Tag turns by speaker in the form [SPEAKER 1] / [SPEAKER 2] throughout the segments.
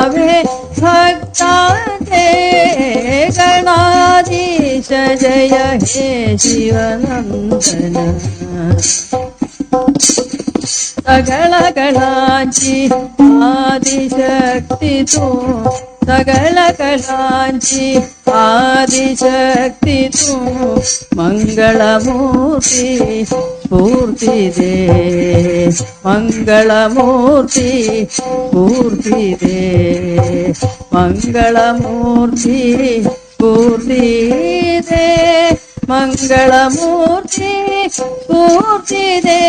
[SPEAKER 1] ध्यावे भक्तांचे गणाधीश जय हे शिवनंदन सगळ कलांची आदिशक्ती तू सगळ कलांची आदिशक्ती तू मंगलमूर्ती स्फूर्ती दे मंगलमूर्ती स्फूर्ती दे मंगलमूर्ती स्फूर्ती दे मंगलमूर्ती स्फूर्ती दे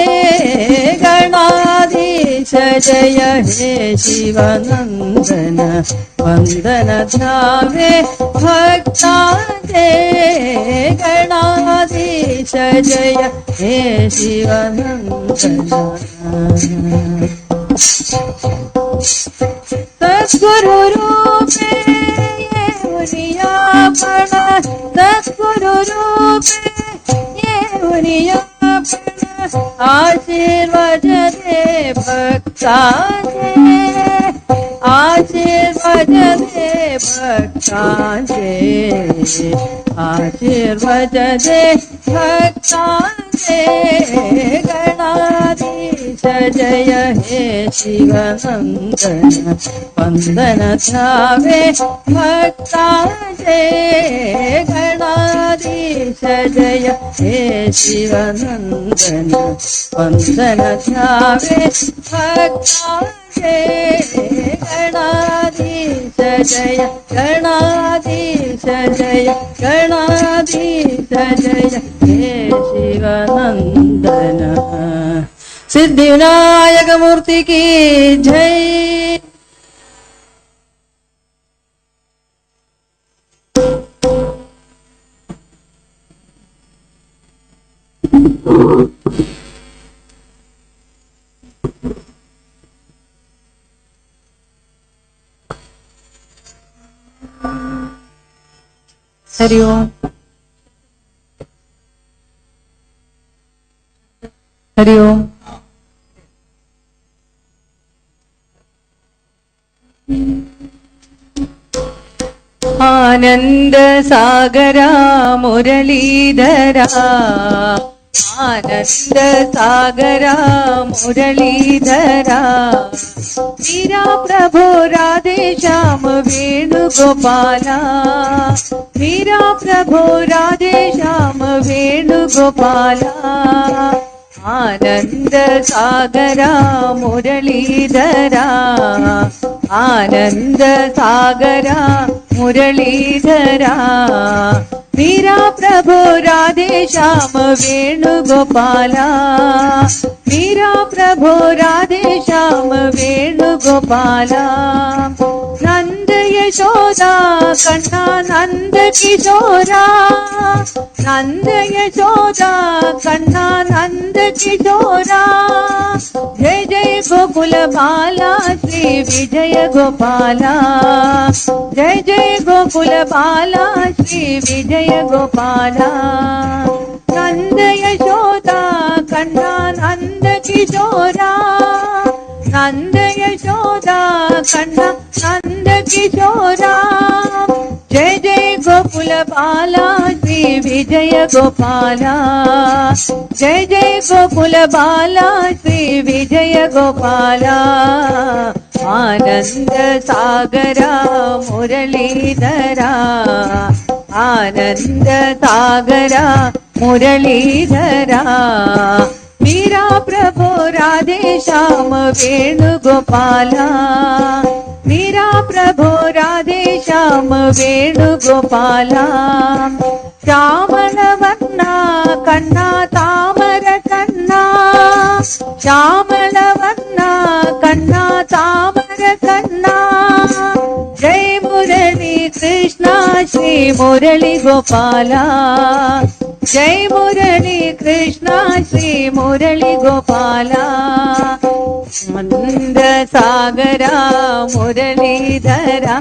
[SPEAKER 1] गणाधीश जय हे शिवनंदन वंदन ध्यावे भक्तांचे गणाधीश जय हे शिवनंदन सद्गुरु रूपे येऊनियापण सद्गुरु रूपे येऊनियापण आशीर्वाद दे भक्तांचे आशीर्वाद दे भक्तांचे आशीर्वाद दे भक्तांचे गणाधीश जय हे शिवनंदन वंदन ध्यावे भक्तांचे गणाधीश जय हे शिवनंदन वंदन ध्यावे भक्तांचे गणाधीश जय गणाधीश जय गणाधीश जय हे शिवनंदन सिद्धिविनायक मूर्ति की जय। हरि ओम हरि ओम आनंद सागरा मुरलीधरा आनंद सागरा मुरलीधरा मीरा प्रभु राधे श्याम वेणुगोपाला मीरा प्रभु राधे श्याम वेणुगोपाला आनंद सागरा मुरलीधरा आनंद सागरा मुरलीधरा मीरा प्रभु राधे श्याम वेणुगोपाला मीरा प्रभु राधे श्याम वेणुगोपाला नंद यशोदा कन्ना नंद किशोरा नंद यशोदा कन्ना नंद किशोरा जय जय गोकुल बाला श्री विजय गोपाला जय जय गोकुल बाला श्री विजय गोपाला नंद यशोदा कन्ना नंद किशोरा नंद यशोदा कन्ना नंद किशोरा जय जय गोकुल बाला श्री विजय गोपाला जय जय गोकुल बाला श्री विजय गोपाला आनंद सागरा मुरलीधरा आनंद सागरा मुरलीधरा मीरा प्रभु राधे श्याम वेणुगोपाला मीरा प्रभु राधे श्याम वेणुगोपाला श्यामल वर्णा कन्ना तामर कन्ना श्यामल वर्णा कन्ना तामर कन्ना जय मुरली कृष्णा श्री मुरली गोपाला जय मुरली कृष्णा श्री मुरली गोपाला आनंद सागरा मुरलीधरा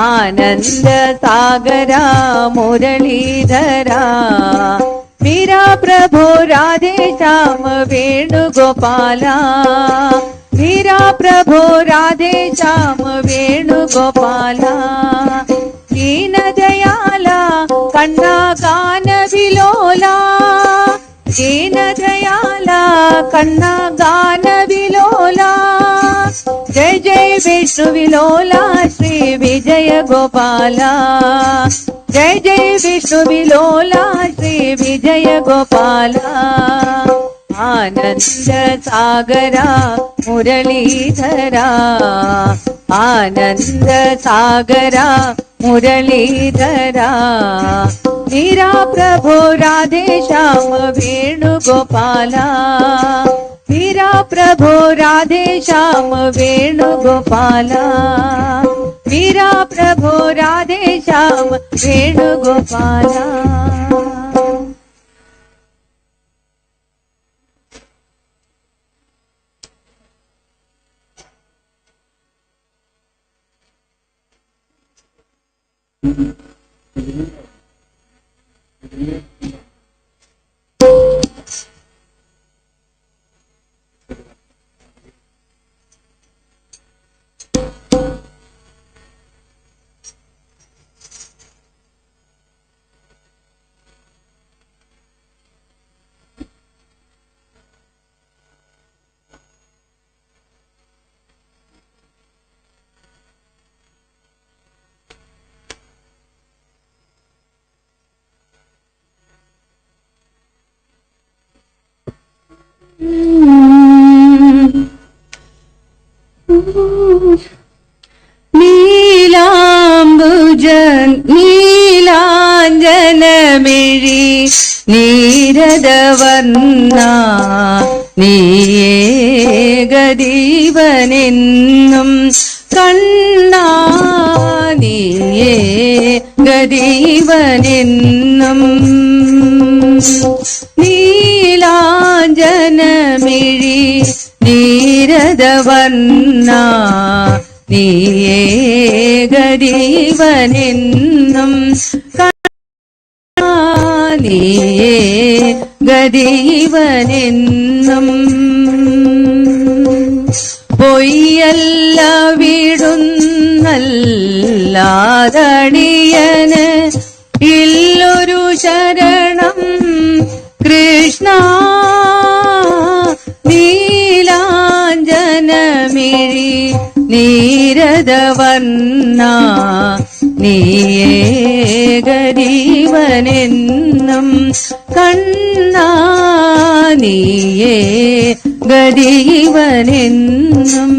[SPEAKER 1] आनंद सागरा मुरलीधरा मीरा प्रभु राधे श्याम वेणुगोपाला मीरा प्रभो राधे श्याम वेणुगोपाल दीन दयाला कन्ना गान विलोला दीन दयाला कन्ना गान विलोला जय जय विष्णु विलोला श्री विजय गोपाला जय जय विष्णु विलोला श्री विजय गोपाला आनंद सागरा मुरलीधरा आनंद सागरा मुरलीधरा मीरा प्रभो राधे श्याम वेणुगोपाला मीरा प्रभो राधे श्याम वेणुगोपाला मीरा प्रभो राधे श्याम वेणुगोपाला നീലാഞ്ജനമിഴി നീരദവർണ്ണ നീയേകദീപനെന്നും കണ്ണാ നീയേകദീപനെന്നും നീലാഞ്ജനമിഴി നീരദവർണ്ണ നീയേകദീപനെന്നും നീയേകദീപനെന്നും പൊയ്യല്ല വിടുന്നല്ലാതടിയന് ഇല്ലൊരു ശരണം കൃഷ്ണ നീലാഞ്ജനമിഴി നീരദവർണ്ണ നീയേകദീപനെന്നും കണ്ണാ നീയേകദീപനെന്നും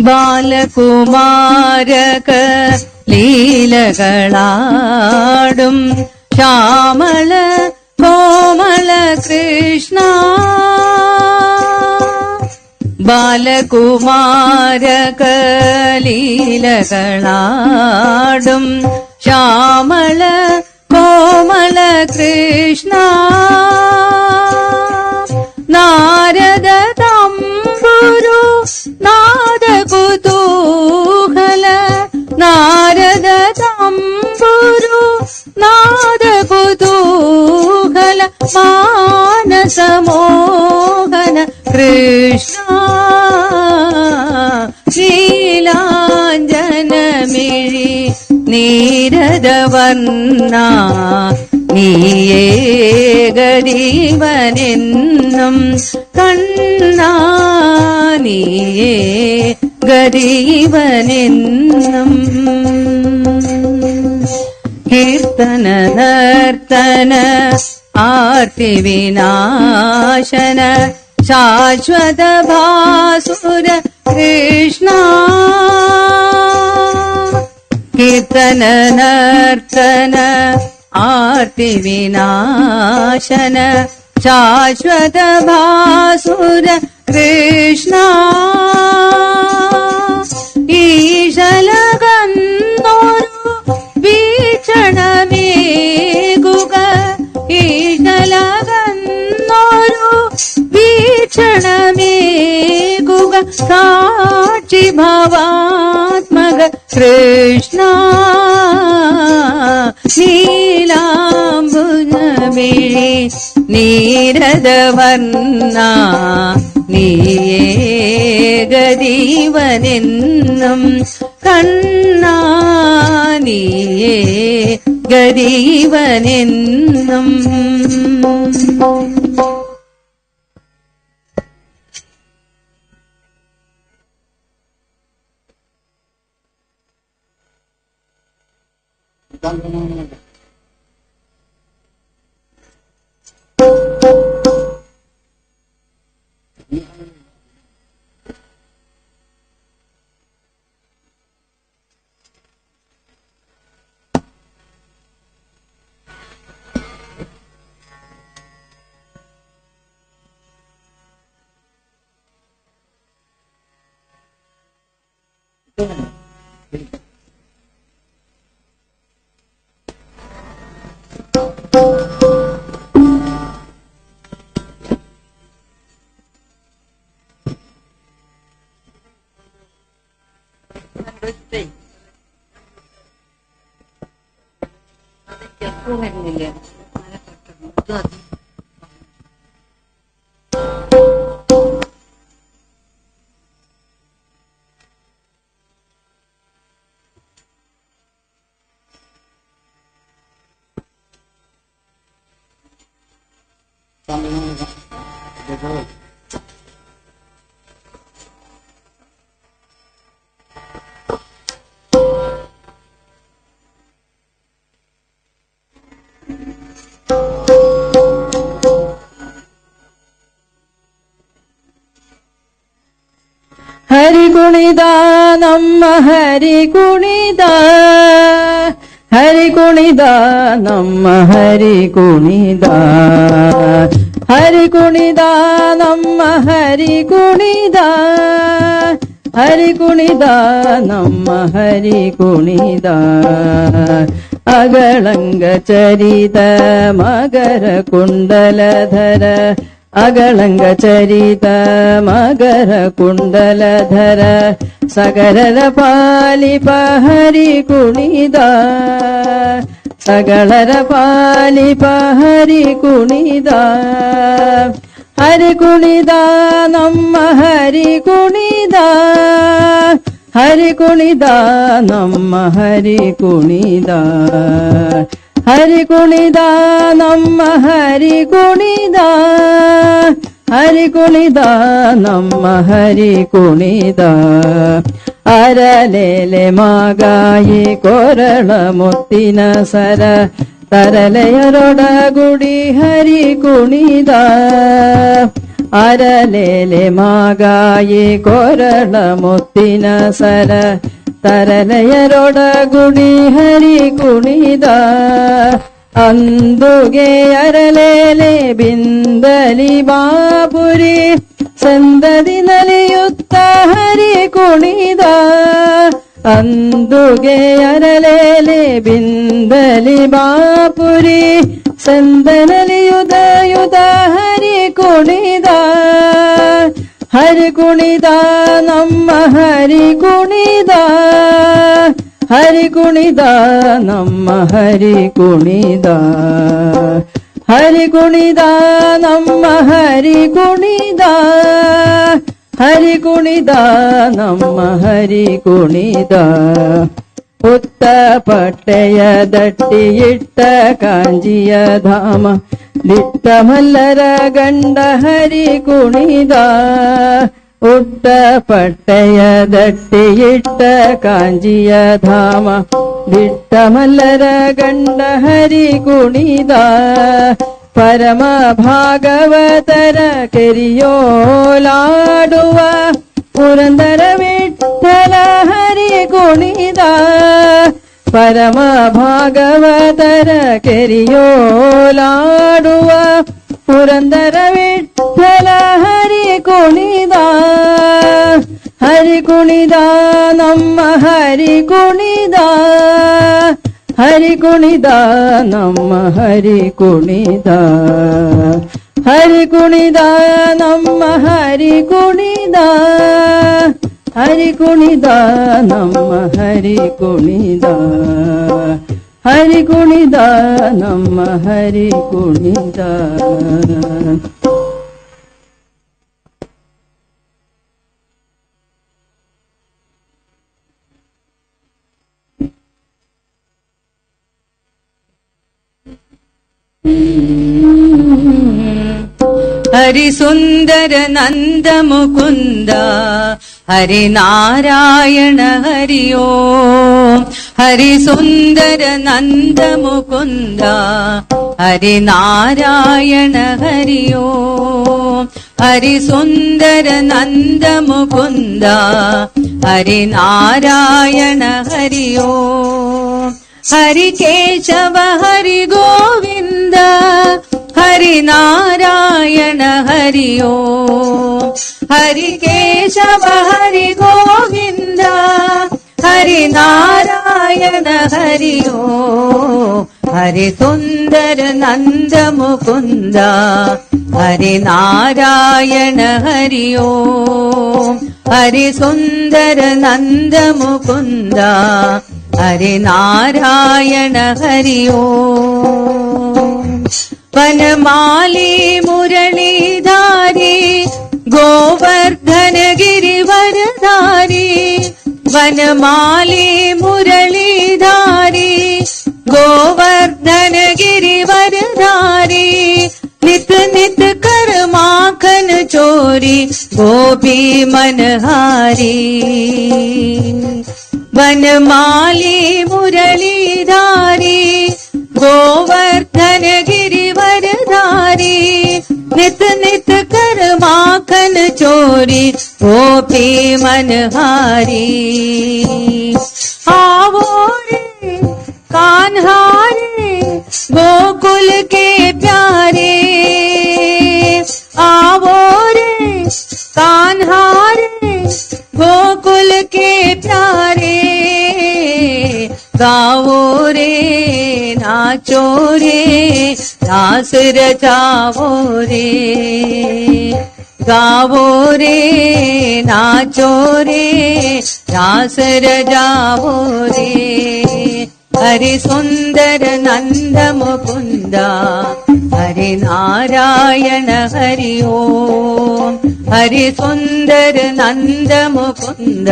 [SPEAKER 1] ബാലകുമാരക ലീലകളാടും ശ്യാമള കോമള കൃഷ്ണ ബാലകുമാരക ലീലകളാടും ശ്യാമള കോമള കൃഷ്ണ നാരദ തമ്പുരു നാദകുതൂഹല നാരദ തമ്പുരു നാദകുതൂഹല മാനസമോഹന കൃഷ്ണ നീലാഞ്ജനമിഴി നീരദവർണ്ണ നീയേകദീപനെന്നും കണ്ണാ നീയേകദീപനെന്നും കീർത്തന നർത്തന ആർത്തി വിനാശന ശാശ്വത ഭാസുര കൃഷ്ണ കീർത്തന നർത്തന ആർത്തി വിനാശന ശാശ്വത ഭാസുര കൃഷ്ണ ഈശലകന്നൊരു വീക്ഷണമേകുക ഈശലകന്നൊരു വീക്ഷണമേകുക സാക്ഷി ഭവാത്മക കൃഷ്ണ നീലാംബുജ മിഴി നീരദ വർണ്ണ നീയേ ഗരീവനെന്നും കണ്ണാ നീയേ ഗരീവനെന്നും. ಹರಿ ಕುಣಿದ ನಮ್ಮ ಹರಿ ಕುಣಿದ, ಹರಿ ಕುಣಿದ ನಮ್ಮ ಹರಿ ಕುಣಿದ, ಹರಿ ಕುಣಿದ ನಮ್ಮ ಹರಿ ಕುಣಿದ, ಹರಿ ಕುಣಿದ ನಮ್ಮ ಹರಿ ಕುಣಿದ. ಅಗಳಂಗ ಚರಿತ ಮಗರ ಕುಂಡಲಧರ, ಅಗಳಂಗ ಚರಿತ ಮಗರ ಕುಂಡಲಧರ, ಸಗರರ ಪಾಲಿಪ ಹರಿ ಕುಣಿದ, ಸಗಳರ ಪಾಲಿಪ ಹರಿ ಕುಣಿದ. ಹರಿ ಕುಣಿದ ನಮ್ಮ ಹರಿ ಕುಣಿದ, ಹರಿ ಕುಣಿದ ನಮ್ಮ ಹರಿ ಕುಣಿದ, ಹರಿ ಕುಣಿದ ನಮ್ಮ ಹರಿ ಕುಣಿದ, ಹರಿ ಕುಣಿದ ನಮ್ಮ ಹರಿ ಕುಣಿದ. ಅರಲೇಲೆ ಮಾಗಾಯಿ ಕೊರಳ ಮುತ್ತಿನ ಸರ, ತರಲೆಯರೊಡಗುಡಿ ಹರಿ ಕುಣಿದ. ಅರಲೇಲೆ ಮಾಗಾಯಿ ಕೊರಳ ಮುತ್ತಿನ ಸರ, ತರಲೆಯರೊಡಗುಡಿ ಹರಿ ಕುಣಿದ. ಅಂದುಗೆ ಅರಲೇಲೆ ಬಿಂದಲಿ ಬಾಪುರಿ, ಸಂದದಿ ನಲಿಯುತ್ತ ಹರಿ ಕುಣಿದ. ಅಂದುಗೆ ಅರಲೇಲೆ ಬಿಂದಲಿ ಬಾಪುರಿ, ಸಂದನಲಿಯುದ ಯುದ ಹರಿ ಕುಣಿದ. ಹರಿ ಕುಣಿದ ನಮ್ಮ ಹರಿ ಕುಣಿದ, ಹರಿ ಕುಣಿದ ನಮ್ಮ ಹರಿ ಕುಣಿದ, ಹರಿ ಕುಣಿದ ನಮ್ಮ ಹರಿ ಕುಣಿದ, ಹರಿ ಕುಣಿದ ನಮ್ಮ ಹರಿ ಕುಣಿದ. ಪುತ್ತ ಪಟ್ಟೆಯ ದಟ್ಟಿ ಇಟ್ಟ ಕಾಂಜಿಯ ಧಾಮ, ದಿಟ್ಟ ಮಲ್ಲರ ಗಂಡ ಹರಿ ಕುಣಿದ. ಉಟ್ಟ ಪಟ್ಟೆಯ ದಟ್ಟಿ ಇಟ್ಟ ಕಾಂಜಿಯ ಧಾಮ, ದಿಟ್ಟ ಮಲ್ಲರ ಗಂಡ ಹರಿ ಕುಣಿದ. ಪರಮ ಭಾಗವತರ ಕೆರಿಯೋಲಾಡುವ, ಪುರಂದರ ವಿಠ್ಠಲ ಹರಿ ಕುಣಿದ. ಪರಮ ಭಾಗವತರ ಕೆರಿಯೋಲಾಡುವ, ಪುರಂದರ ವಿಠ್ಠಲ ಹರಿ ಕುಣಿದ. ಹರಿ ಕುಣಿದ ನಮ್ಮ ಹರಿ ಕುಣಿದ, ಹರಿ ಕುಣಿದ ನಮ್ಮ ಹರಿ ಕುಣಿದ, ಹರಿ ಕುಣಿದ ನಮ್ಮ ಹರಿ ಕುಣಿದ, ಹರಿ ಕುಣಿದ ನಮ್ಮ ಹರಿ ಕುಣಿದ, ಹರಿ ಕುಣಿದ ನಮ್ಮ ಹರಿ ಕುಣಿದ. ಹರಿ ಸುಂದರ ನಂದ ಮುಕುಂದ ಹರಿ ನಾರಾಯಣ ಹರಿ ಓಂ. ಹರಿ ಸುಂದರ ನಂದ ಮುಕುಂದ ಹರಿ ನಾರಾಯಣ ಹರಿ ಓಂ. ಹರಿ ಸುಂದರ ನಂದ ಮುಕುಂದ ಹರಿ ನಾರಾಯಣ ಹರಿ ಓಂ. ಹರಿ ಕೇಶವ ಹರಿ ಗೋವಿಂದ ಹರಿ ನಾರಾಯಣ ಹರಿ ಓಂ. ಹರಿ ಕೇಶವ ಹರಿ ಗೋವಿಂದ ಹರಿ ನಾರಾಯಣ ಹರಿ ಓಂ. ಹರಿ ಸುಂದರ ನಂದ ಮುಕುಂದ ಹರಿ ನಾರಾಯಣ ಹರಿ ಓಂ. ಹರಿ ಸುಂದರ ನಂದ ಮುಕುಂದ ಹರಿ ನಾರಾಯಣ ಹರಿ ಓಂ. ವನಮಾಲಿ ಮುರಳೀಧಾರಿ ಗೋವರ್ಧನ ಗಿರಿವರಧಾರಿ. ವನಮಾಲಿ ಮುರಳೀಧಾರಿ ಗೋವರ್ಧನ ಗಿರಿವರಧಾರಿ. नित नित कर माखन चोरी गोपी मनहारी. वनमाली मुरलीधारी गोवर्धन गिरिवरधारी. नित नित कर माखन चोरी गोपी मनहारी. आवो रे कान्हारे गोकुल के प्यारे. आवो रे कान्हारे गोकुल के प्यारे. गाओ रे नाचो रे रास रचाओ रे. गाओ रे नाचो रे रास रजाओ रे. हरि सुंदर नंद मुकुंद हरि नारायण हरि ओम. हरि सुंदर नंद मुकुंद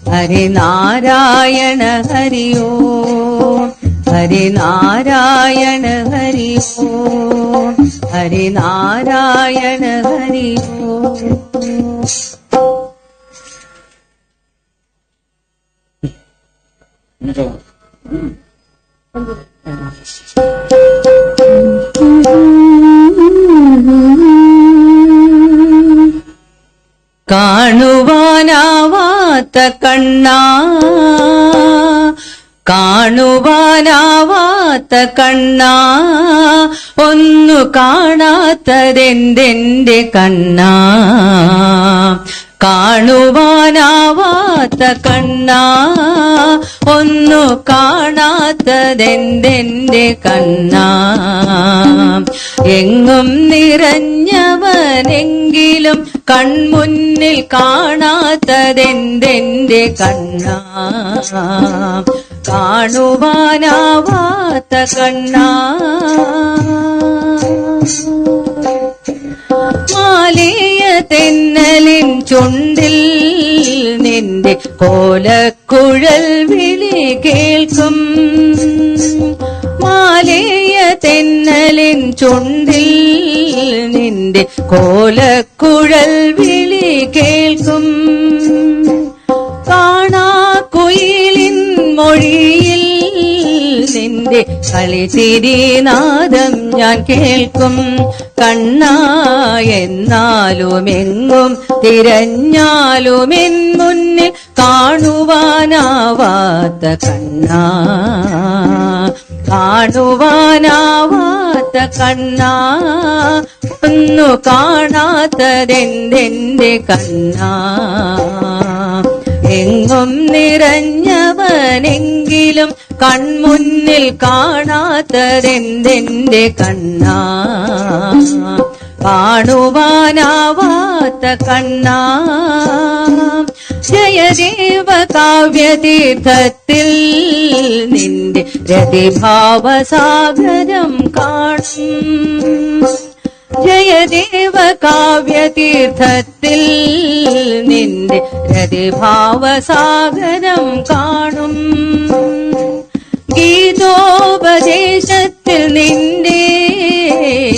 [SPEAKER 1] हरि नारायण हरि ओम. हरि नारायण हरि ओम. हरि नारायण हरि ओम. കാണുവാനാവാത്ത കണ്ണാ കാണുവാനാവാത്ത കണ്ണാ ഒന്നു കാണാത്തതെന്തെന്റെ കണ്ണാ. കാണുവാനാവാത്ത കണ്ണാ ഒന്നു കാണാത്തതെന്തെന്റെ കണ്ണാ. എങ്ങും നിറഞ്ഞവനെങ്കിലും കൺമുന്നിൽ കാണാത്തതെന്തെന്റെ കണ്ണാ. കാണുവാനാവാത്ത കണ്ണാ. മാലിയ തെന്നലിൻ ചുണ്ടിൽ നിന്റെ കോലക്കുഴൽ വിളി കേൾക്കും. മാലിയ തെന്നലിൻ ചുണ്ടിൽ നിന്റെ കോലക്കുഴൽ വിളി കേൾക്കും. കാണാ കുയിലിൻ മൊഴിയിൽ നിന്റെ കളിച്ചിരിനാദം ഞാൻ കേൾക്കും. കണ്ണാ എന്നാലും എങ്ങും തിരഞ്ഞാലും എൻ മുന്നിൽ കാണുവാനാവാത്ത കണ്ണാ. കാണുവാനാവാത്ത കണ്ണാ ഒന്നു കാണാത്തതെന്തെന്റെ കണ്ണാ. എങ്ങും നിറഞ്ഞവനെങ്കിലും കൺമുന്നിൽ കാണാത്തതെന്തെന്റെ കണ്ണാ. കാണുവാനാവാത്ത കണ്ണാ. ജയദേവ കാവ്യതീർത്ഥത്തിൽ നിന്റെ രതിഭാവസാഗരം കാണും. ജയദേവ കാവ്യതീർത്ഥത്തിൽ നിന്റെ രതിഭാവസാഗരം കാണും. ഗീതോപദേശത്തിൽ നിന്റെ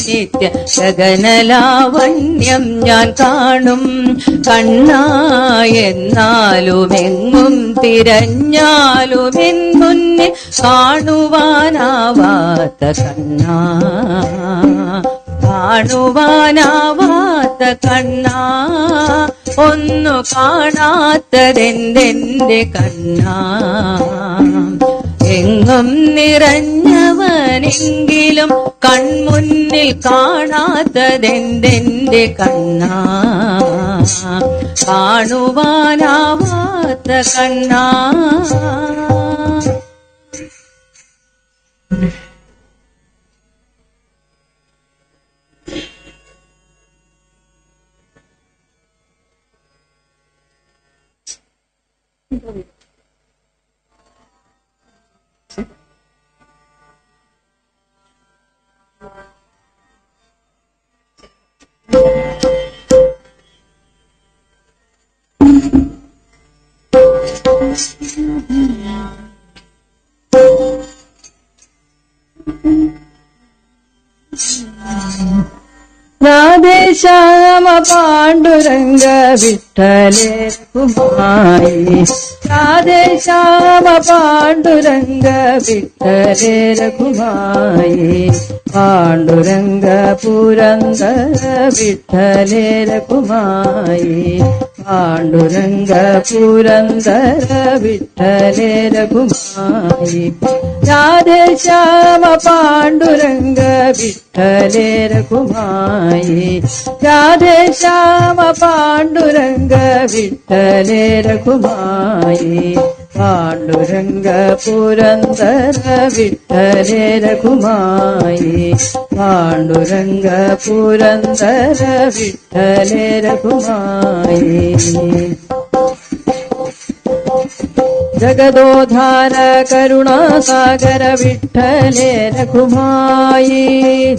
[SPEAKER 1] നിത്യ ഗഗനലാവണ്യം ഞാൻ കാണും. കണ്ണാ എന്നാലും എങ്ങും തിരഞ്ഞാലും എൻ മുന്നിൽ കാണുവാനാവാത്ത കണ്ണാ, കാണുവാനാവാത്ത കണ്ണാ, ഒന്നു കാണാത്തതെന്തെന്റെ കണ്ണാ. എങ്ങും നിറഞ്ഞവനെങ്കിലും കൺമുന്നിൽ കാണാത്തതെന്തെന്റെ കണ്ണാ, കാണുവാനാവാത്ത കണ്ണാ.
[SPEAKER 2] രാധേശ്യാമ പാണ്ഡുരംഗ വിഠ്ഠലേ രഘുമായി, രാധേശ്യാമ പാണ്ഡുരംഗ വിഠ്ഠലേ രഘുമായി, പാണ്ഡുരംഗ പുരന്ദര വിഠ്ഠലേ രഘുമായി, പാണ്ഡുരംഗ പുരന്ദര വിഠ്ഠലേ രഘുമായി. രാധേശ്യാമ പാണ്ഡുരംഗ വിഠ്ഠലേ രഘുമായി, രാധേശ്യാമ പാണ്ഡുരംഗ വിഠ്ഠലേ രഘുമായി, പാണ്ഡുരംഗ പുരന്ദര വിഠ്ഠലേ രഘുമായി, പാണ്ഡുരംഗ പുരന്ദര വിഠ്ഠലേ രഘുമായി. ജഗദോദ്ധാര കരുണാസാഗര വിഠ്ഠലേ രഘുമായി,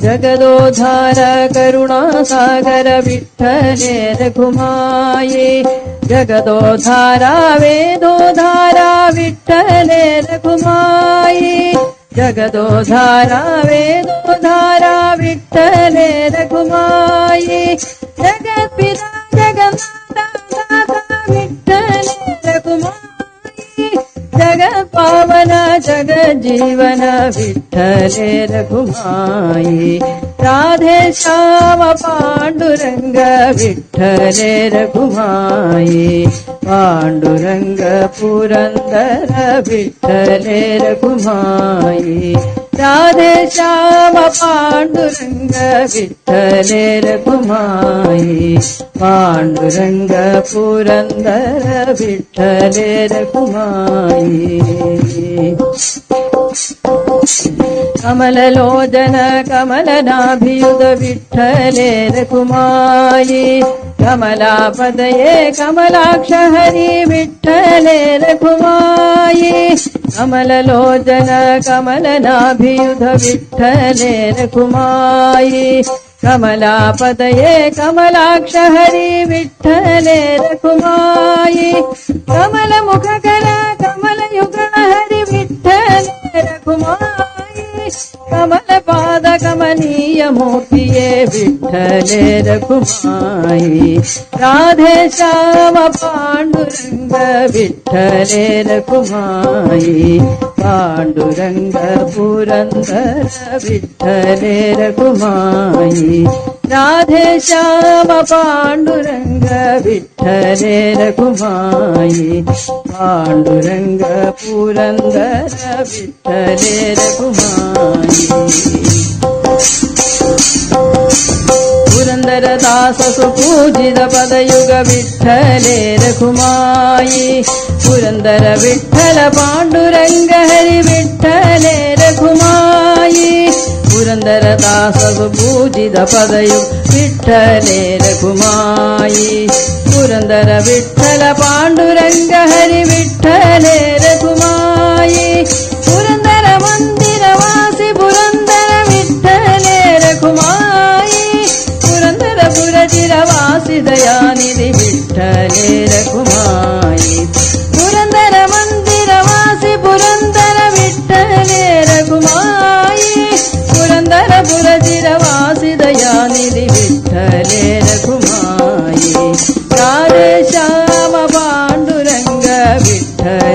[SPEAKER 2] ജഗദോദ്ധാര കരുണാസാഗര വിഠ്ഠലേ രഘുമായി, ജഗദോദ്ധാര വേദോദ്ധാര വിഠ്ഠലേ രഘുമായി, ജഗദോദ്ധാര വേദോദ്ധാര വിഠ്ഠലേ രഘുമായി, ജഗത്പിതാ ജഗന്നാഥ വിഠ്ഠലേ രഘുമായി, ജഗത് പാവന ജഗജ്ജീവന വിഠ്ഠലേ രഘുമായി. രാധേശ്യാമ പാണ്ഡുരംഗ വിഠ്ഠലേ രഘുമായി, പാണ്ഡുരംഗ പുരന്ദര വിഠ്ഠലേ രഘുമായി, രാധേശ്യാമ പാണ്ഡുരംഗ വിഠ്ഠലേ രഘുമായി, പാണ്ഡുരംഗ പുരന്ദര വിഠ്ഠലേ രഘുമായി. കമലലോചന കമലനാഭിയുത വിഠ്ഠലേ രഘുമായി, കമലാപദയേ കമലാക്ഷ ഹരി വിഠ്ഠലേ രഘുമായി, കമലലോചന കമലനാഭിയുത വിഠ്ഠലേ രഘുമായി, കമലാപദയേ കമലാക്ഷ ഹരി വിഠ്ഠലേ രഘുമായി, കമലമുഖകര കമലയുഗ ഹരി വിഠ്ഠലേ രഘുമായി, കമലപാദ കമനീയ മൂർത്തിയേ വിഠ്ഠലേ രഘുമായി. രാധേശ്യാമ പാണ്ഡുരംഗ വിഠ്ഠലേ രഘുമായി, പാണ്ഡുരംഗ പുരന്ദര വിഠ്ഠലേ രഘുമായി, രാധേശ്യാമ പാണ്ഡുരംഗ വിഠ്ഠലേ രഘുമായി, പാണ്ഡുരംഗ പുരന്ദര വിഠ്ഠലേ രഘുമായി. പുരന്ദരദാസ സുപൂജിത പദയുഗ വിഠ്ഠലേ രഘുമായി, പുരന്ദര വിഠ്ഠല പാണ്ഡുരംഗ ഹരി വിഠ്ഠലേ രഘുമായി, പുരന്ദരദാസ സുപൂജിത പദയുഗ വിഠ്ഠലേ രഘുമായി, പുരന്ദര വിഠ്ഠല പാണ്ഡുരംഗ ഹരി വിഠ്ഠലേ രഘുമായി,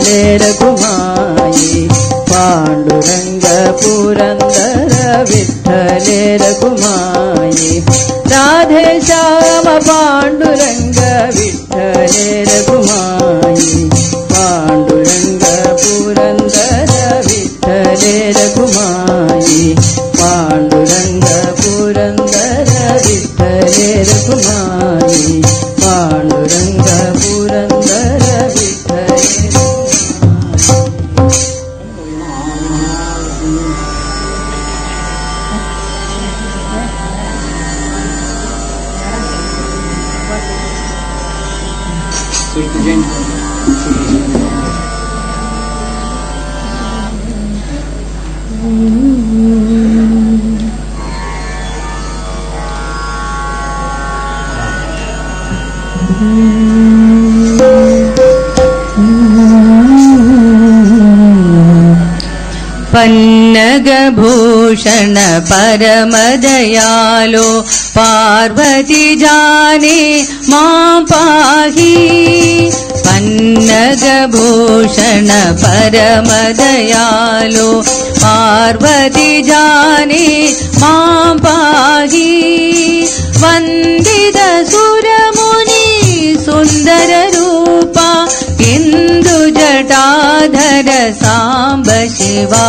[SPEAKER 2] विठ्ठले रघुमाई पांडुरंग पुरंदर विठ्ठले रघुमाई राधे श्याम पांडुरंग विठ्ठले रघुमाई पांडुरंग पुरंदर विठ्ठले रघुमाई पांडुरंग पुरंदर विठ्ठले रघुमाई पांडुरंग पुरंदर विठ्ठले
[SPEAKER 1] पन्नगभूषण परमदयालो पार्वती जाने मां पाहि पन्नगभूषण परमदयालो पार्वती जाने मां पाहि वंदित सुरमुनि सुंदर रूपा इंदु जटाधर सांब शिवा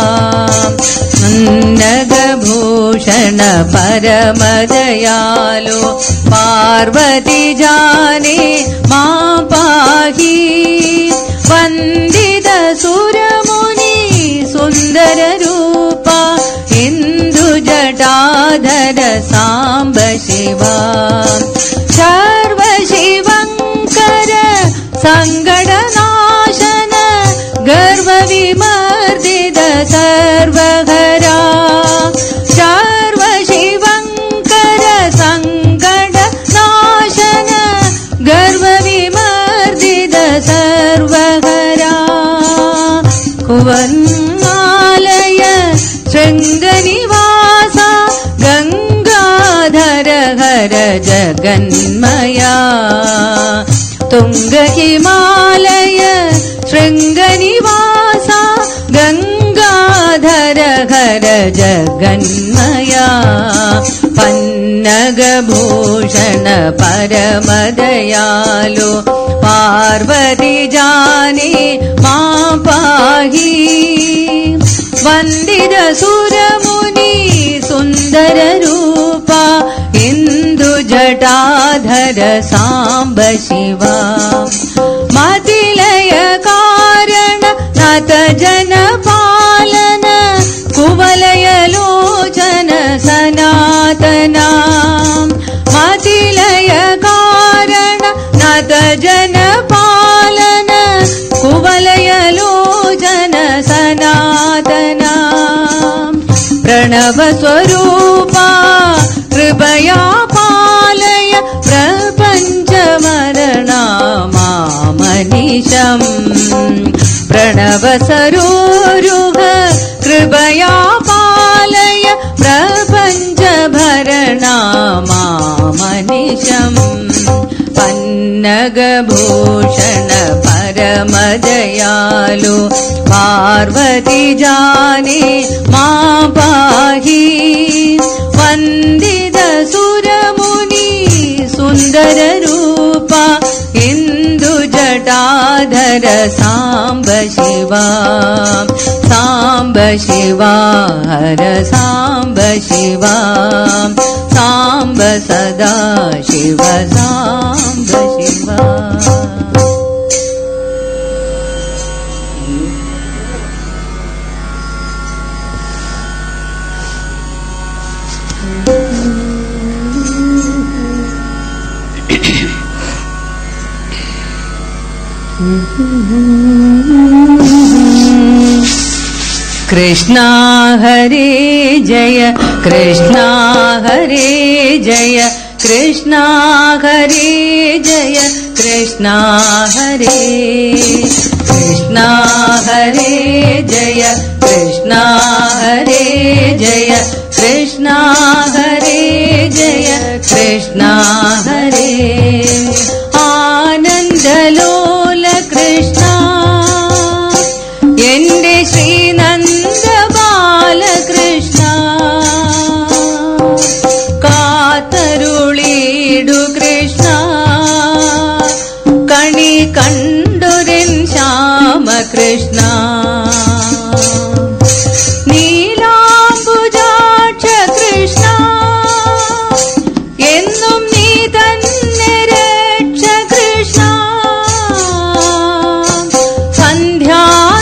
[SPEAKER 1] पन्नगभूषण परमदयालो पार्वती जाने मां पाहि वंदित सुरमुनि सुंदर रूपा इंदु जटाधर सांब शिवा सर्व शिवंकर संगडनाशन गर्व विमर्दित सर्वहरा सर्व शिवंकर संगडनाशन गर्व विमर्दित सर्वहरा कुवन्नालय शृंगनिवास गंगाधर हर जगन्मया तुंग हिमालय शृंगनिवास गंगाधर हर जगन्मया पन्नगभूषण परमदयालो पार्वती जाने मां पाहि वंदित सुरमुनि सुंदर रूपा इंदु जटाधर सांब शिवा मतिलय कारण नत जन पालन कुवलय लोचन सनातना मतिलय कारण नत जन पालन कुवलय लोचन सनातना प्रणव स्वरूपा कृपया पालय प्रपंच मरणा मामनिशम् प्रणव सरोरुह कृपया पालय प्रपंच भरणा मामनिशम् पन्नगभूषण परमदयालो पार्वती जाने मां पाहि वंदित सुरमुनि सुंदर रूपा इंदु जटाधर सांब शिवा सांब शिवा हर सांब शिवा सांब सदा शिव सांब शिवा कृष्णा हरे जय कृष्णा हरे जय कृष्णा हरे जय कृष्णा हरे कृष्णा हरे जय कृष्णा हरे जय कृष्णा हरे जय कृष्णा हरे आनंद लोल कृष्णा കൃഷ്ണ നീലാംബുജാക്ഷ കൃഷ്ണ എന്നും നീ തന്നെ രക്ഷ കൃഷ്ണ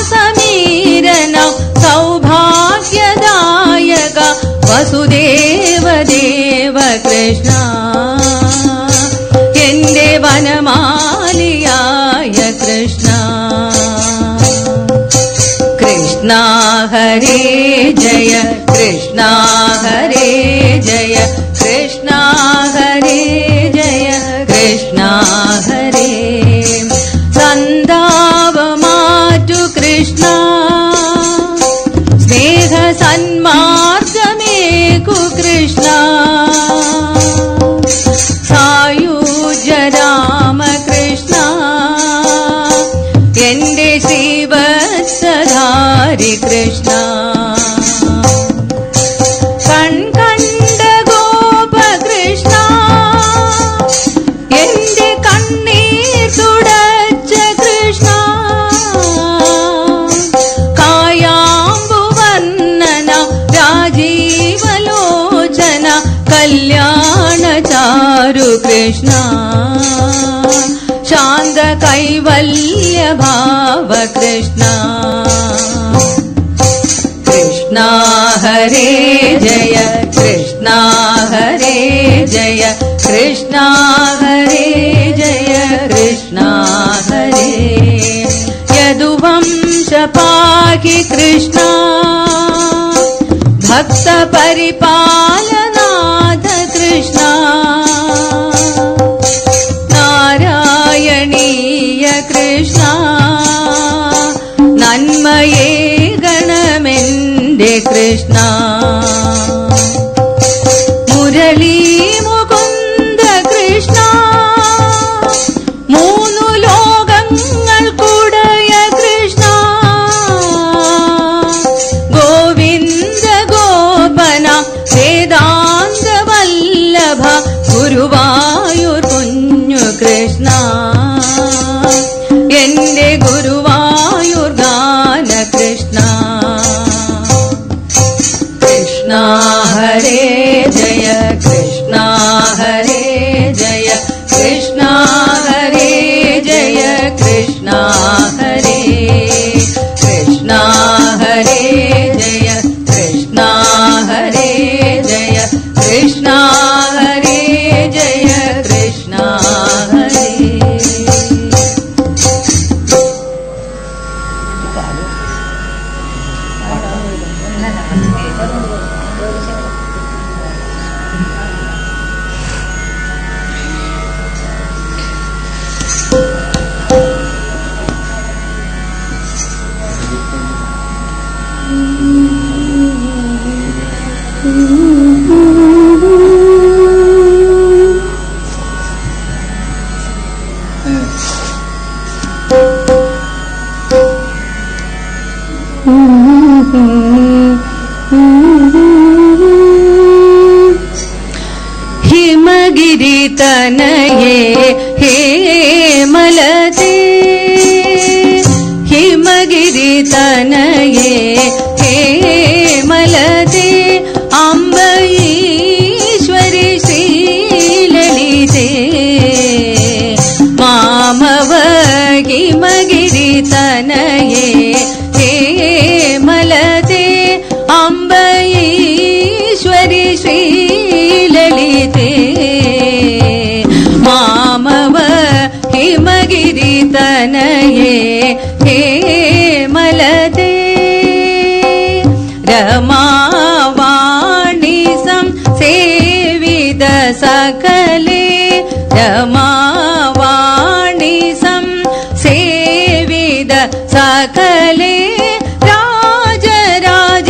[SPEAKER 1] സന്ധ്യാസമീരന സൗഭാഗ്യദായക വസുദേവ ദേവ കൃഷ്ണ എന്റെ വനമാലിയായ കൃഷ്ണ കൃഷ്ണ ഹരേ ജയ കൃഷ്ണ ഹരേ ജയ കൃഷ്ണ ഹരേ ജയ കൃഷ്ണ ഹരേ സന്താപമാറ്റു കൃഷ്ണ സ്നേഹ സന്മാർഗമേകു കൃഷ്ണ സായുജ രാമകൃഷ്ണ എന്റെ ശ്രീവത്സധാരി കൃഷ്ണ കൺകണ്ട ഗോപകൃഷ്ണ എന്റെ കണ്ണീർ തുടച്ച കൃഷ്ണ കായാമ്പുവർണ്ണന രാജീവലോചന കല്യാണചാരു കൃഷ്ണ ശാന്ത കൈവല്യ ഭാവ കൃഷ്ണ കൃഷ്ണ ഹരേ ജയ കൃഷ്ണ ഹരേ ജയ കൃഷ്ണ ഹരേ ജയ കൃഷ്ണ ഹരേ യദുവംശ പാഹി കൃഷ്ണ ഭക്ത പരിപാലനാഥ കൃഷ്ണ നാരായണീയ കൃഷ്ണ നന്മയേ ഗണമെന്റെ കൃഷ്ണ മുരളീ മുകുന്ദ കൃഷ്ണ മൂന്നു ലോകങ്ങൾക്കുടയ കൃഷ്ണ ഗോവിന്ദ ഗോപന വേദാന്ത വല്ലഭ ഗുരുവായൂർ കുഞ്ഞു കൃഷ്ണ എന്റെ ഗുരുവായൂർ ഗാന കൃഷ്ണ കൃഷ്ണ ഹരേ ജയ കൃഷ്ണ ഹരേ ജയ കൃഷ്ണ ഹരേ ജയ കൃഷ്ണ ഹരേ കൃഷ്ണ ഹരേ ജയ കൃഷ്ണ ഹരേ ജയ കൃഷ്ണ ഹരേ ജയ കൃഷ്ണ ഹരേ हिमगिरि तनये हेमलते हिमगिरि तनये हेमलते अम्बईश्वरि श्रीललिते मामव हिमगिरि तनये हेमलते अम्बईश्वरि श्रीललिते मामव हिमगिरि तनये हेमलते रमावाणी संसेवित सकले रमावाणी संसेवित सकले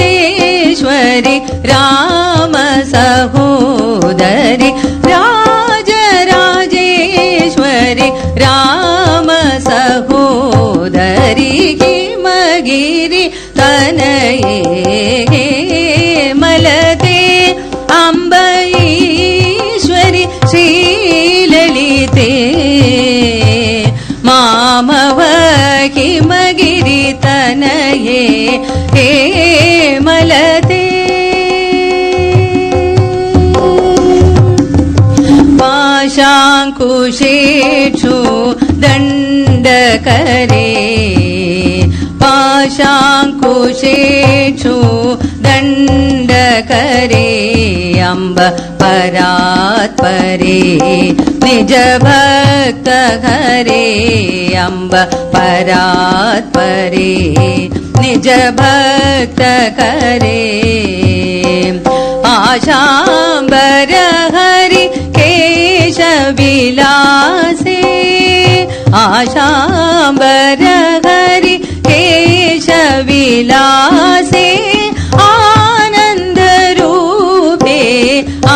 [SPEAKER 1] राजराजेश्वरि राम सहोदरि राजराजेश्वरि राम सहोदरि हिमगिरि तनये हेमलते अम्बईश्वरि श्रीललिते मामव हिमगिरि तनये हेमलते पाशाङ्कुशेषु दण्डकरे पाशाङ्कुशेषु दण्डकरे अम्ब परात्परे निज भक्त हरे अम्ब परात्परे निज भक्त करे आशाम्बर हरि केशविलासे आशाम्बर हरि केशविलासे आनंद रूपे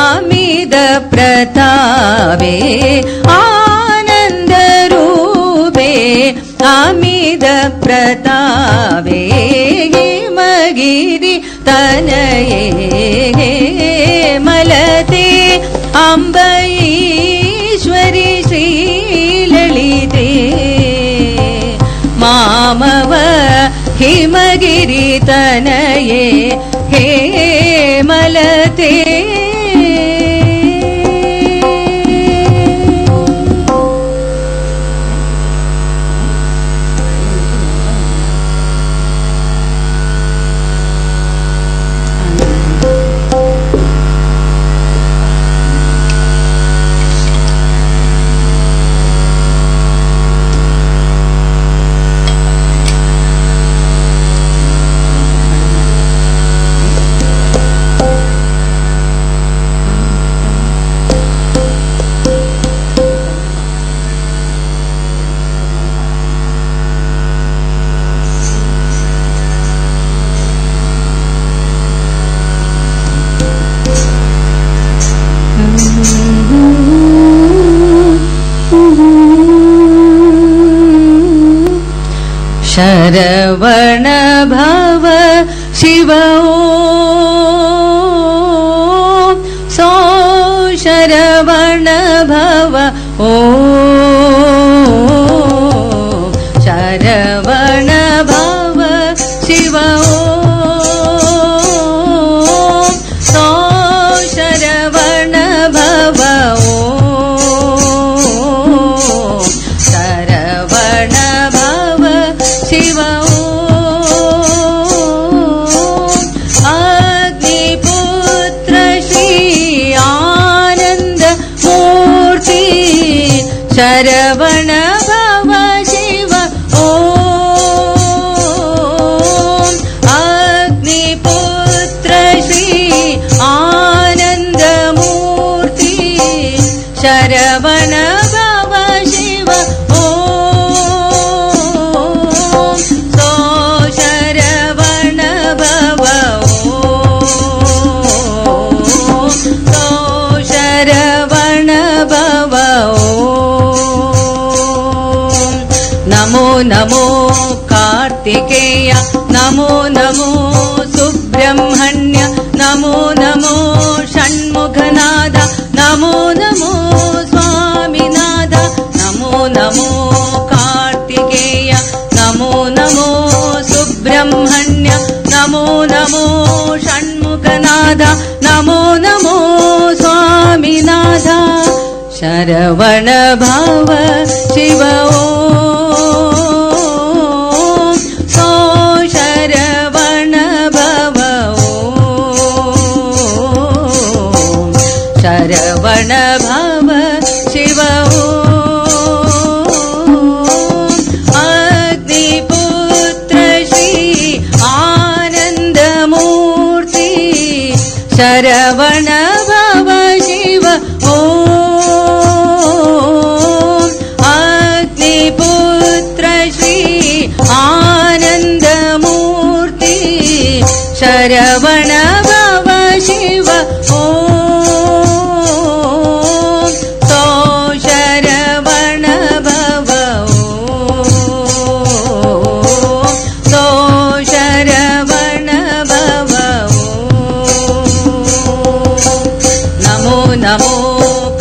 [SPEAKER 1] अमित प्रतापे आनंद रूपे अमित प्रतापे हिमगिरि तनये हेमलते अम्ब ईश्वरि श्रीललिते मामव हिमगिरि तनये हेमलते शरवण भव शिव ॐ सो शरवण भव ॐ शरवण भव शिव ॐ सो शरवण भव ॐ शरवण भव शिव अग्निपुत्र श्री आनंद मूर्ति शरवण भव शिव अग्निपुत्र श्री आनंद मूर्ति शरवण भव शिव नमो नमो कार्तिकेय नमो नमो सुब्रह्मण्य नमो नमो षण्मुखनाद नमो नमो स्वामिनाथ नमो नमो कार्तिकेय नमो नमो सुब्रह्मण्य नमो नमो षण्मुखनाद नमो नमो स्वामिनाथ शरवण भव शिव ॐ सो शरवण भव ॐ शरवण भव शिव अग्निपुत्र श्री आनंद मूर्ति शरवण भव शिव अग्निपुत्र श्री आनंद मूर्ति शरवण भव शिव सो शरवण भव सो शरवण भव नमो नमो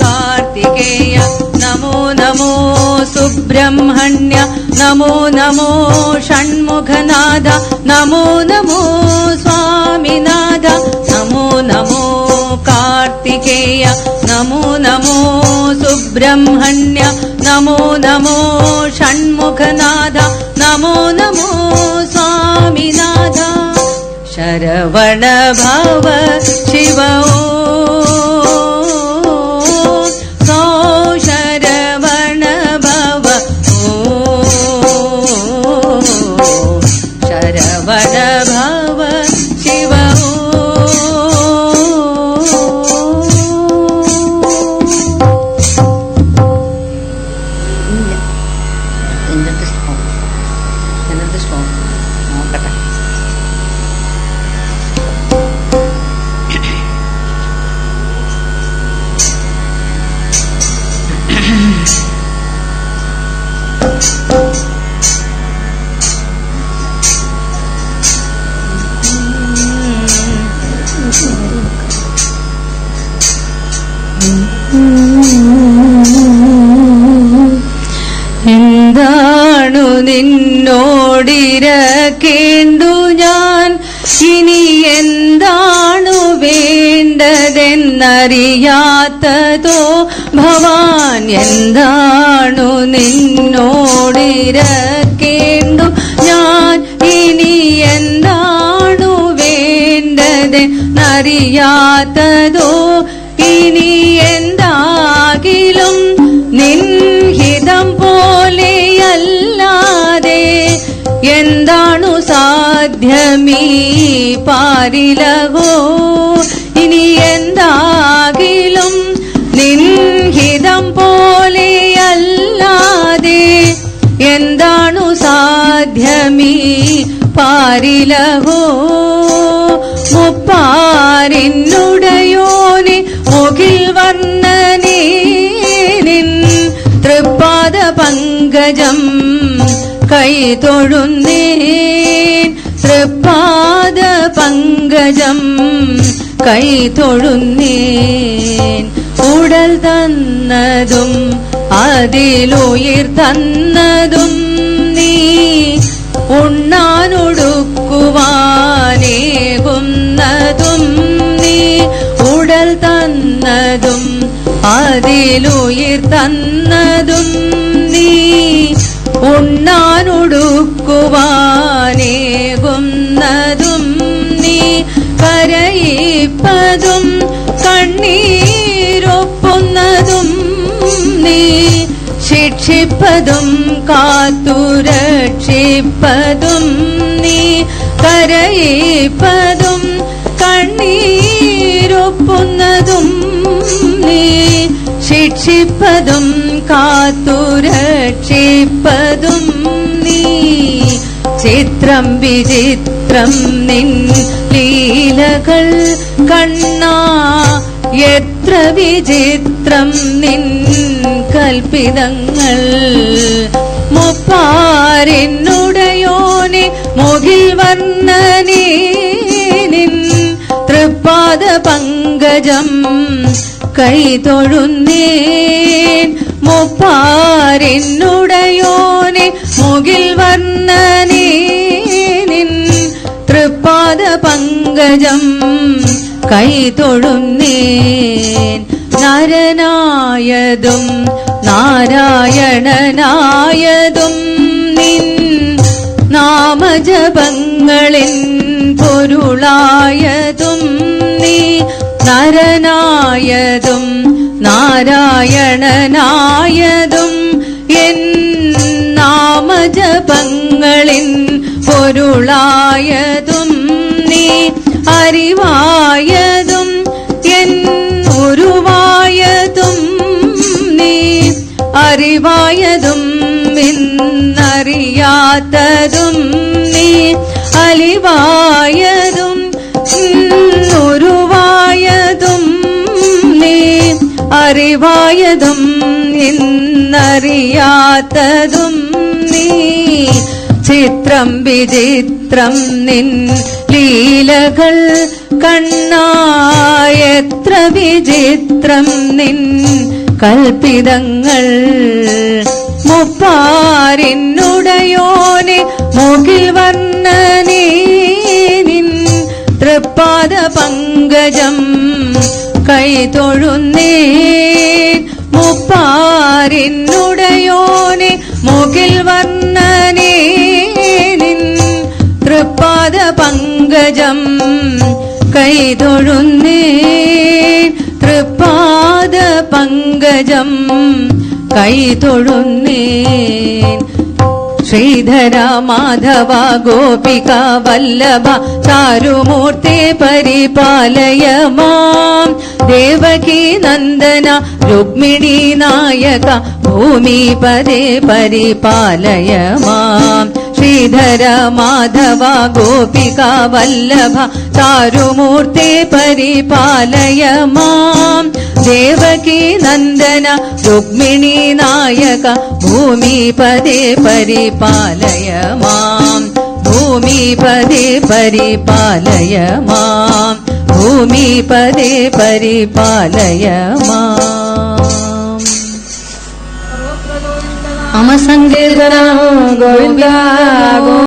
[SPEAKER 1] कार्तिकेय नमो नमो सुब्रह्मण्य नमो नमो നമോ ഷൺമുഖനാഥ നമോ നമോ സ്വാമിനാഥ നമോ നമോ കാർത്തികേയ നമോ നമോ സുബ്രഹ്മണ്യ നമോ നമോ ഷൺമുഖനാഥ നമോ നമോ സ്വാമിനാഥ ശരവണ ഭവ ശിവ സോ ശരവണ ഭവ ശരവണ ഭവ ശിവ
[SPEAKER 2] എന്നത്തെ ശ്ലോകം നോക്കട്ടെ.
[SPEAKER 1] എന്താണു നിന്നോടിരക്കേണ്ടു ഞാൻ ഇനി എന്താണു വേണ്ടതെന്നറിയാത്തതോ ഭവാൻ എന്താണു നിന്നോടിരക്കേണ്ടു ഞാൻ ഇനി എന്താണു വേണ്ടതെന്നറിയാത്തതോ ഇനി എന്താകിലും നിൻഹിതം പോലെയല്ലാതെ എന്താണു സാധ്യമീ പാരിലഹോ ഇനി എന്താകിലും നിൻഹിതം പോലെയല്ലാതെ എന്താണു സാധ്യമീ പാരിലഹോ മുപ്പാരിന്നുടയോനെ മുകിൽ വർണ്ണനേ നിൻ തൃപ്പാദ പങ്കജം കൈ തൊഴുന്നേൻ തൃപ്പാദ പങ്കജം കൈ തൊഴുന്നേൻ ഉടൽ തന്നതും അതിലുയിർ തന്നതും നീ ഉണ്ണാനൊടുക്കുവാനേകുന്നതും നീ ഉടൽ തന്നതും അതിലുയിർ തന്നതും നീ ഉണ്ണാനൊടുക്കുവാനേകുന്നതും നീ കരയിപ്പതും കണ്ണീരൊപ്പുന്നതും നീ ശിക്ഷിപ്പതും കാത്തുരക്ഷിപ്പതും നീ കരയിപ്പതും കണ്ണീരൊപ്പുന്നതും നീ ശിക്ഷിപ്പതും കാത്തുരക്ഷിപ്പതും നീ ചിത്രം വിചിത്രം നിൻ ലീലകൾ കണ്ണാ എത്ര വിചിത്രം നിൻ കൽപ്പിതങ്ങൾ മുപ്പാരിന്നുടയോനെ മുകിൽ വർണ്ണനേ നിൻ തൃപ്പാദ പങ്കജം കൈ തൊഴുന്നേൻ മുപ്പാരിന്നുടയോനെ മുകിൽ വർണ്ണനേ നിൻ തൃപ്പാദ പങ്കജം കൈ തൊഴുന്നേൻ നരനായതും നാരായണനായതും നിൻ നാമജപങ്ങളിൻ പൊരുളായതും നീ നരനായതും നാരായണനായതും എൻ നാമജപങ്ങളിൻ പൊരുളായതും നീ അറിവായതും എൻ ഉരുവായതും നീ അറിവായതും ഇന്നറിയാത്തതും നീ അലിവായതും ഉരുവായതും നീ അറിവായതും ഇന്നറിയാത്തതും നീ ചിത്രം വിചിത്രം നിൻ ലീലകൾ കണ്ണായെത്ര വിചിത്രം നിൻ കൽപ്പിതങ്ങൾ മുപ്പാരിന്നുടയോനെ മുകിൽ വർണ്ണനേ നിൻ തൃപ്പാദ പങ്കജം കൈതൊഴുന്നേൻ മുപ്പാരിന്നുടയോനെ മുകിൽ വർണ്ണനേ നിൻ തൃപ്പാദ പങ്കജം കൈതൊഴുന്നേൻ തൃപ്പാദ പങ്കജം കൈതൊഴുന്നേൻ ശ്രീധര മാധവ ഗോപിക വല്ലഭ ചാരുമൂർത്തി പരിപാലയ മാം ദേവകീ നന്ദന രുക്മിണീ നായക ഭൂമിപദേ പരിപാലയ മാം ശ്രീധര മാധവ ഗോപിക വല്ലഭ ചാരുമൂർത്തി പരിപാലയ മാം ദേവകീ നന്ദന രുക്മിണീ നായക ഭൂമിപദേ പരിപാലയ മാം ഭൂമിപദേ പരിപാലയ മാം ഭൂമിപദേ പരിപാലയ മാം
[SPEAKER 2] അമ സങ്കീർത്തന ഗോവിന്ദ